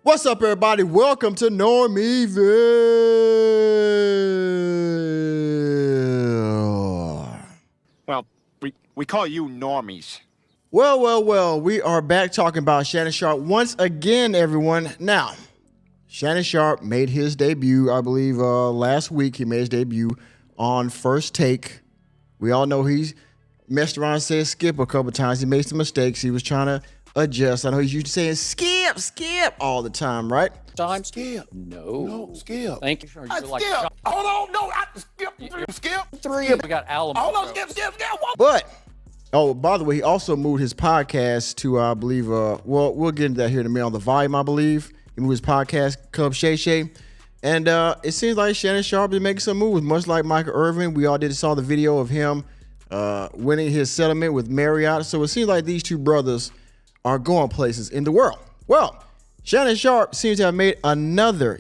What's up, everybody? Welcome to Normieville. Well, we call you normies. Well, we are back talking about Shannon Sharpe once again, everyone. Now, Shannon Sharpe made his debut, I believe, last week. He made his debut on First Take. We all know he's messed around and said skip a couple times. He made some mistakes. He was trying to adjust. I know he's used to saying skip all the time, right? Time skip. No, skip. Thank you. Sure, I like skip. Hold on, no, I skip. three. We got Alamo. Hold on, skip. But, by the way, he also moved his podcast to, I believe, we'll get into that here in a minute on the volume, I believe. He moved his podcast, Club Shay Shay. And it seems like Shannon Sharpe is making some moves, much like Michael Irvin. We all saw the video of him winning his settlement with Marriott. So it seems like these two brothers are going places in the world. Well, Shannon Sharpe seems to have made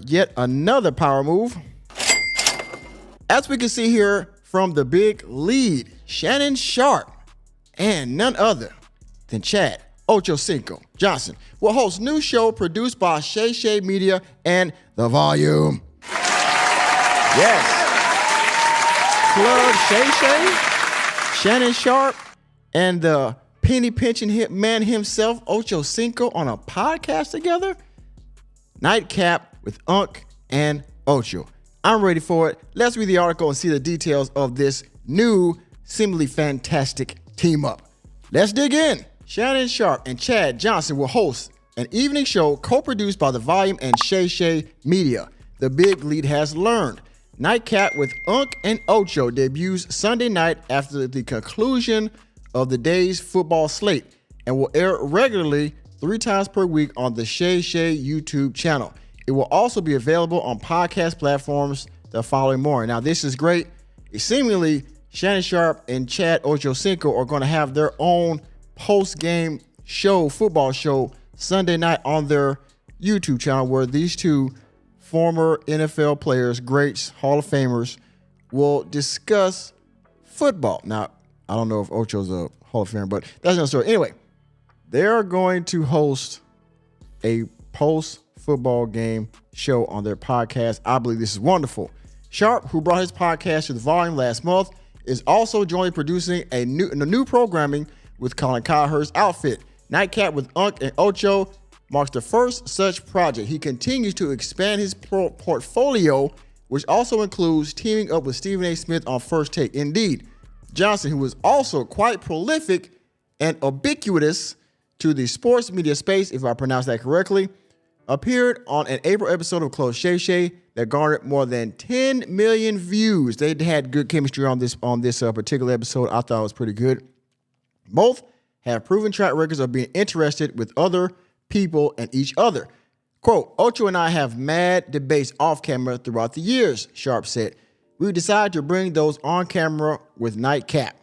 yet another power move. As we can see here from the big lead, Shannon Sharpe and none other than Chad Ochocinco Johnson will host new show produced by Shay Shay Media and The Volume. Yes. Club Shay Shay, Shannon Sharpe, and the penny pinching man himself, Ochocinco, on a podcast together. Nightcap with Unc and Ocho. I'm ready for it. Let's read the article and see the details of this new, seemingly fantastic team up. Let's dig in. Shannon Sharpe and Chad Johnson will host an evening show co-produced by The Volume and Shay Shay Media. The big lead has learned. Nightcap with Unc and Ocho debuts Sunday night after the conclusion of the day's football slate and will air regularly 3 times per week on the Shay Shay YouTube channel. It will also be available on podcast platforms the following morning. Now, this is great. Seemingly, Shannon Sharpe and Chad Ochocinco are going to have their own post-game show, football show, Sunday night on their YouTube channel, where these two former NFL players, greats, Hall of Famers, will discuss football. Now, I don't know if Ocho's a Hall of Famer, but that's another story. Anyway, they're going to host a post-football game show on their podcast. I believe this is wonderful. Sharpe, who brought his podcast to The Volume last month, is also jointly producing a new programming with Colin Cowherd's outfit. Nightcap with Unc and Ocho marks the first such project. He continues to expand his portfolio, which also includes teaming up with Stephen A. Smith on First Take. Indeed, Johnson, who is also quite prolific and ubiquitous to the sports media space, if I pronounce that correctly, appeared on an April episode of Club Shay Shay that garnered more than 10 million views. They had good chemistry on this particular episode. I thought it was pretty good. Both have proven track records of being interested with other people and each other. Quote, Ocho and I have mad debates off camera throughout the years, Sharpe said. We decided to bring those on camera with Nightcap.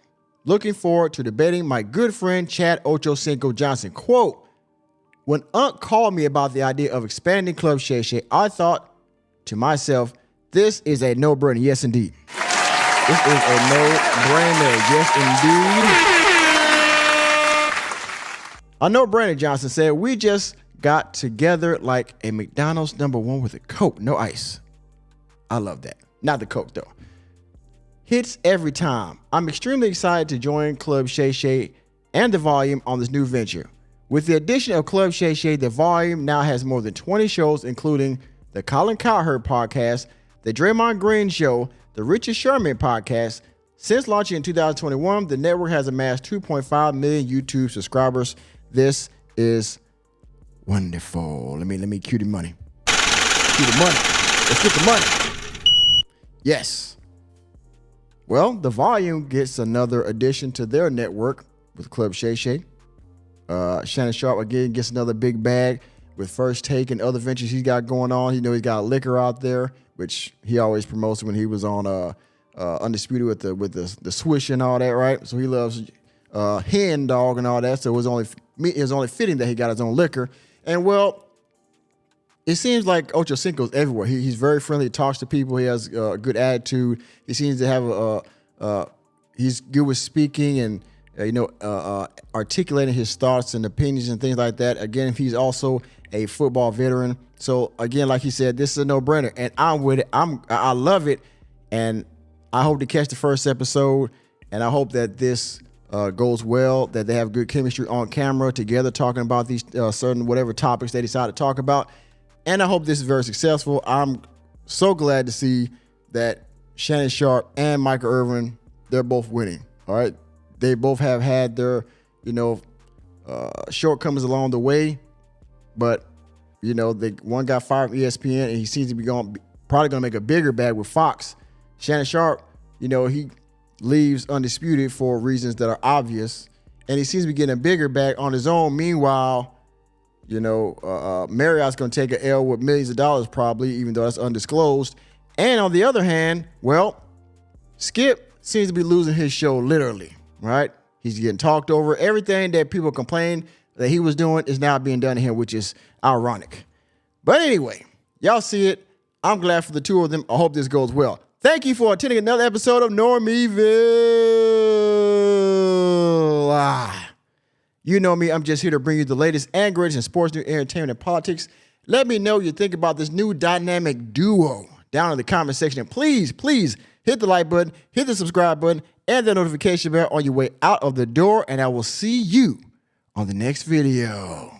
Looking forward to debating my good friend Chad Ochocinco Johnson. Quote, when Unc called me about the idea of expanding Club Shay Shay, I thought to myself, this is a no-brainer. Yes, indeed. This is a no-brainer. Yes, indeed. A no-brainer, Johnson said. We just got together like a McDonald's #1 with a Coke, no ice. I love that. Not the Coke, though. Hits every time. I'm extremely excited to join Club Shay Shay and The Volume on this new venture. With the addition of Club Shay Shay, The Volume now has more than 20 shows, including the Colin Cowherd podcast, the Draymond Green Show, the Richard Sherman podcast. Since launching in 2021, the network has amassed 2.5 million YouTube subscribers. This is wonderful. Let me cue the money. Cue the money. Let's get the money. Yes. Well, The Volume gets another addition to their network with Club Shay Shay. Shannon Sharpe again gets another big bag with First Take and other ventures he's got going on. You know, he's got liquor out there, which he always promotes when he was on Undisputed with the swish and all that, right? So he loves hen dog and all that. So it was only fitting that he got his own liquor. And well, it seems like Ochocinco's everywhere. He's very friendly. He talks to people. He has a good attitude. He seems to have he's good with speaking and articulating his thoughts and opinions and things like that. Again, he's also a football veteran. So again, like he said, this is a no-brainer, and I'm with it. I love it, and I hope to catch the first episode, and I hope that this goes well, that they have good chemistry on camera together, talking about these certain whatever topics they decide to talk about, and I hope this is very successful. I'm so glad to see that Shannon Sharpe and Michael Irvin, they're both winning. All right, they both have had their shortcomings along the way, but one got fired from ESPN, and he seems to be probably going to make a bigger bag with Fox. Shannon Sharpe, he leaves undisputed for reasons that are obvious, and he seems to be getting a bigger bag on his own. Meanwhile, Marriott's going to take an L with millions of dollars probably, even though that's undisclosed. And on the other hand, well, Skip seems to be losing his show literally, right? He's getting talked over. Everything that people complained that he was doing is now being done to him, which is ironic. But anyway, y'all see it. I'm glad for the two of them. I hope this goes well. Thank you for attending another episode of Normieville. You know me, I'm just here to bring you the latest and greatest in sports, news, entertainment, and politics. Let me know what you think about this new dynamic duo down in the comment section. And please hit the like button, hit the subscribe button, and the notification bell on your way out of the door. And I will see you on the next video.